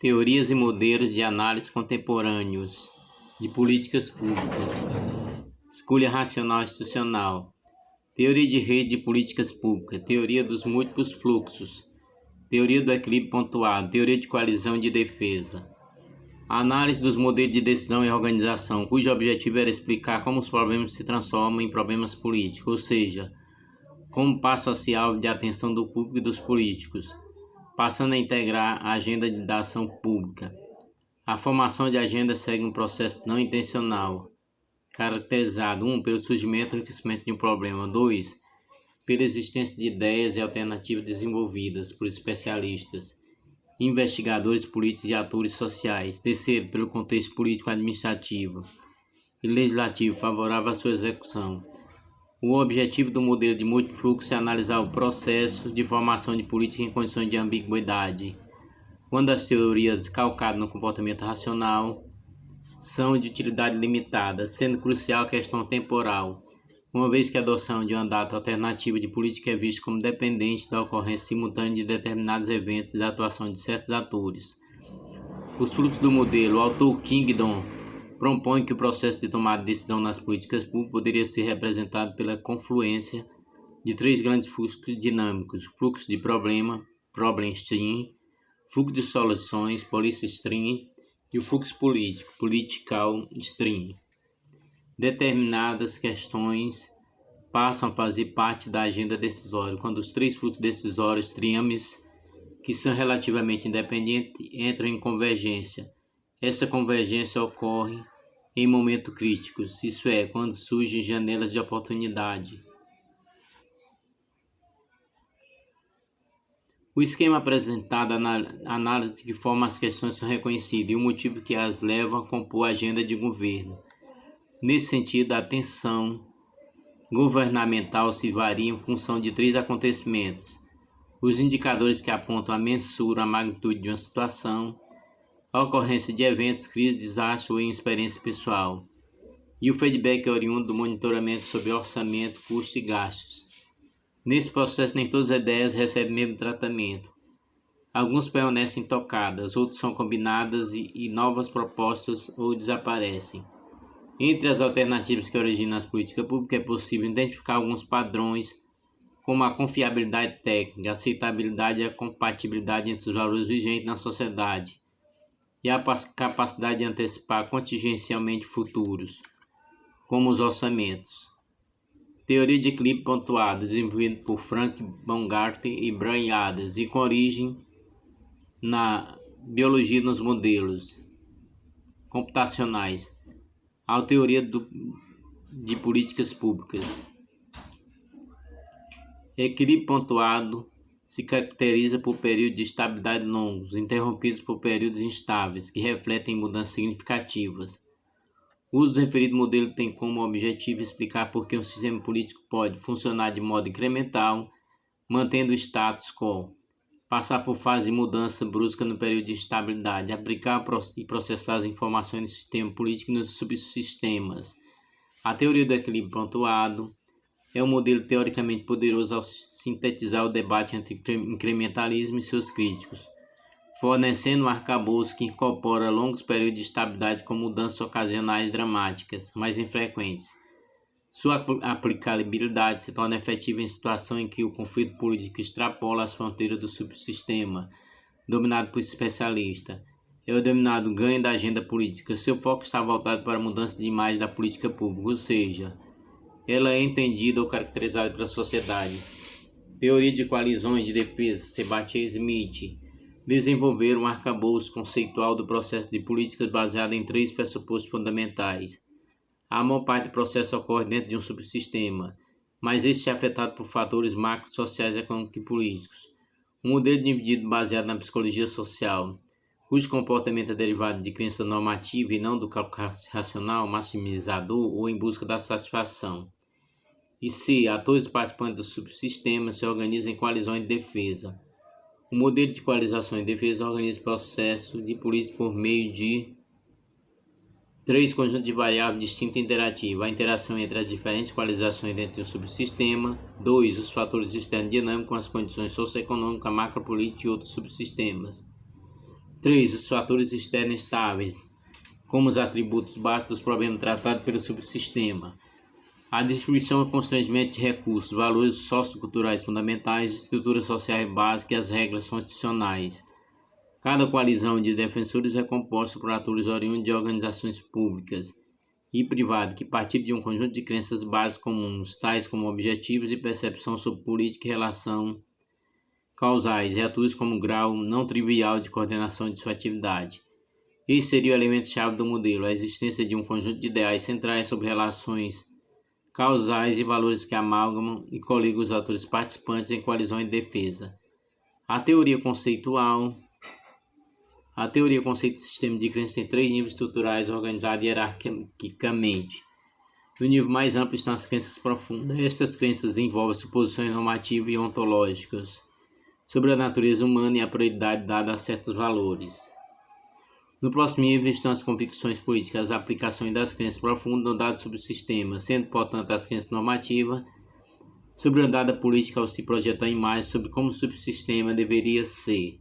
Teorias e modelos de análise contemporâneos de políticas públicas. Escolha racional institucional. Teoria de rede de políticas públicas. Teoria dos múltiplos fluxos. Teoria do equilíbrio pontuado. Teoria de coalizão de defesa. A análise dos modelos de decisão e organização, cujo objetivo era explicar como os problemas se transformam em problemas políticos, ou seja, como passam a ser alvo de atenção do público e dos políticos, passando a integrar a agenda da ação pública. A formação de agenda segue um processo não intencional, caracterizado 1. Pelo surgimento e crescimento de um problema, 2. Pela existência de ideias e alternativas desenvolvidas por especialistas, investigadores políticos e atores sociais, 3. Pelo contexto político-administrativo e legislativo favorável à sua execução. O objetivo do modelo de multifluxo é analisar o processo de formação de política em condições de ambiguidade, quando as teorias calcadas no comportamento racional são de utilidade limitada, sendo crucial a questão temporal, uma vez que a adoção de uma data alternativa de política é vista como dependente da ocorrência simultânea de determinados eventos e da atuação de certos atores. Os fluxos do modelo, o autor Kingdon propõe que o processo de tomada de decisão nas políticas públicas poderia ser representado pela confluência de 3 grandes fluxos dinâmicos: fluxo de problema, problem stream, fluxo de soluções, policy stream, e o fluxo político, political stream. Determinadas questões passam a fazer parte da agenda decisória, quando os 3 fluxos decisórios streams, que são relativamente independentes, entram em convergência. Essa convergência ocorre em momentos críticos, isso é, quando surgem janelas de oportunidade. O esquema apresentado análise de que forma as questões são reconhecidas e o motivo que as leva a compor a agenda de governo. Nesse sentido, a atenção governamental se varia em função de 3 acontecimentos: os indicadores que apontam a mensura a magnitude de uma situação, a ocorrência de eventos, crises, desastres ou em experiência pessoal, e o feedback oriundo do monitoramento sobre orçamento, custos e gastos. Nesse processo, nem todas as ideias recebem o mesmo tratamento. Algumas permanecem tocadas, outras são combinadas e novas propostas ou desaparecem. Entre as alternativas que originam as políticas públicas, é possível identificar alguns padrões, como a confiabilidade técnica, a aceitabilidade e a compatibilidade entre os valores vigentes na sociedade, e a capacidade de antecipar contingencialmente futuros, como os orçamentos. Teoria de equilíbrio pontuado, desenvolvida por Frank Baumgarten e Brian Adams, e com origem na biologia nos modelos computacionais. A teoria de políticas públicas. Equilíbrio pontuado se caracteriza por períodos de estabilidade longos, interrompidos por períodos instáveis, que refletem mudanças significativas. O uso do referido modelo tem como objetivo explicar por que um sistema político pode funcionar de modo incremental, mantendo o status quo, passar por fase de mudança brusca no período de instabilidade, aplicar e processar as informações do sistema político e nos subsistemas. A teoria do equilíbrio pontuado é um modelo teoricamente poderoso ao sintetizar o debate entre incrementalismo e seus críticos, fornecendo um arcabouço que incorpora longos períodos de estabilidade com mudanças ocasionais dramáticas, mas infrequentes. Sua aplicabilidade se torna efetiva em situação em que o conflito político extrapola as fronteiras do subsistema, dominado por especialistas. É o denominado ganho da agenda política. Seu foco está voltado para a mudança de imagem da política pública, ou seja, ela é entendida ou caracterizada pela sociedade. Teoria de coalizões de defesa, Sebastian Smith, desenvolveram um arcabouço conceitual do processo de políticas baseado em 3 pressupostos fundamentais. A maior parte do processo ocorre dentro de um subsistema, mas este é afetado por fatores macro, sociais, econômicos e políticos. Um modelo dividido baseado na psicologia social, cujo comportamento é derivado de crença normativa e não do cálculo racional, maximizador ou em busca da satisfação. E C. Atores participantes do subsistema se organizam em coalizões de defesa. O modelo de coalização de defesa organiza o processo de política por meio de 3 conjuntos de variáveis distintas e interativas: a interação entre as diferentes coalizações dentro do subsistema. 2. Os fatores externos dinâmicos com as condições socioeconômicas, macropolíticas e outros subsistemas. 3. Os fatores externos estáveis, como os atributos básicos dos problemas tratados pelo subsistema. A distribuição e constrangimento de recursos, valores socioculturais fundamentais, estruturas sociais básicas e as regras constitucionais. Cada coalizão de defensores é composta por atores oriundos de organizações públicas e privadas que partilham de um conjunto de crenças básicas comuns, tais como objetivos e percepção sobre política e relação causais, e atuam como grau não trivial de coordenação de sua atividade. Esse seria o elemento-chave do modelo, a existência de um conjunto de ideais centrais sobre relações causais e valores que amalgamam e coligam os atores participantes em coalizão e defesa. A teoria conceitual do sistema de crenças tem 3 níveis estruturais organizados hierarquicamente. No nível mais amplo estão as crenças profundas. Estas crenças envolvem suposições normativas e ontológicas sobre a natureza humana e a prioridade dada a certos valores. No próximo nível estão as convicções políticas, as aplicações das crenças profundas no dado sobre o sistema, sendo, portanto, as crenças normativas sobre a dada política ao se projetar a imagem sobre como o subsistema deveria ser.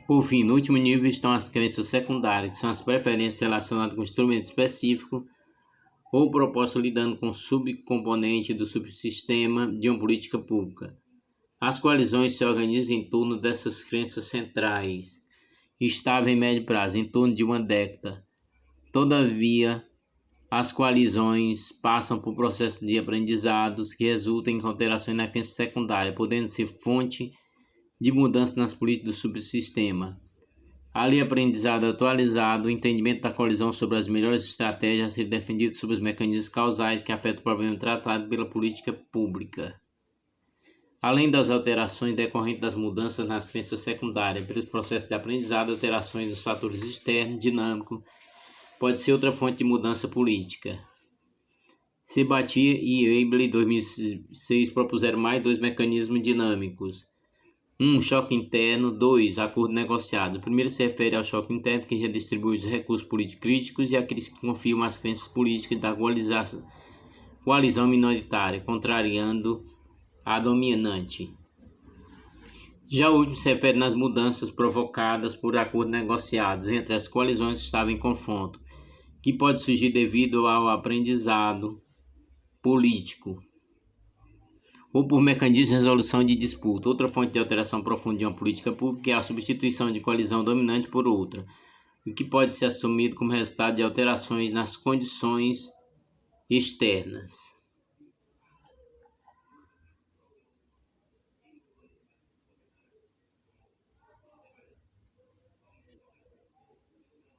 Por fim, no último nível estão as crenças secundárias, que são as preferências relacionadas com instrumento específico ou proposta lidando com subcomponente do subsistema de uma política pública. As coalizões se organizam em torno dessas crenças centrais, estáveis em médio prazo, em torno de uma década. Todavia, as coalizões passam por processos de aprendizados que resultam em alterações na crença secundária, podendo ser fonte de mudança nas políticas do subsistema. Ali, aprendizado atualizado, o entendimento da coalizão sobre as melhores estratégias a ser defendido sobre os mecanismos causais que afetam o problema tratado pela política pública. Além das alterações decorrentes das mudanças nas crenças secundárias pelos processos de aprendizado, alterações nos fatores externos, dinâmicos, pode ser outra fonte de mudança política. Sabatier e Eible, em 2006, propuseram mais 2 mecanismos dinâmicos. 1. Choque interno. 2. Acordo negociado. O primeiro se refere ao choque interno, que redistribui os recursos políticos críticos e aqueles que confiam as crenças políticas da coalizão minoritária, contrariando a dominante. Já o último se refere nas mudanças provocadas por acordos negociados entre as coalizões que estavam em confronto, que pode surgir devido ao aprendizado político ou por mecanismos de resolução de disputa. Outra fonte de alteração profunda de uma política pública é a substituição de coalizão dominante por outra, o que pode ser assumido como resultado de alterações nas condições externas.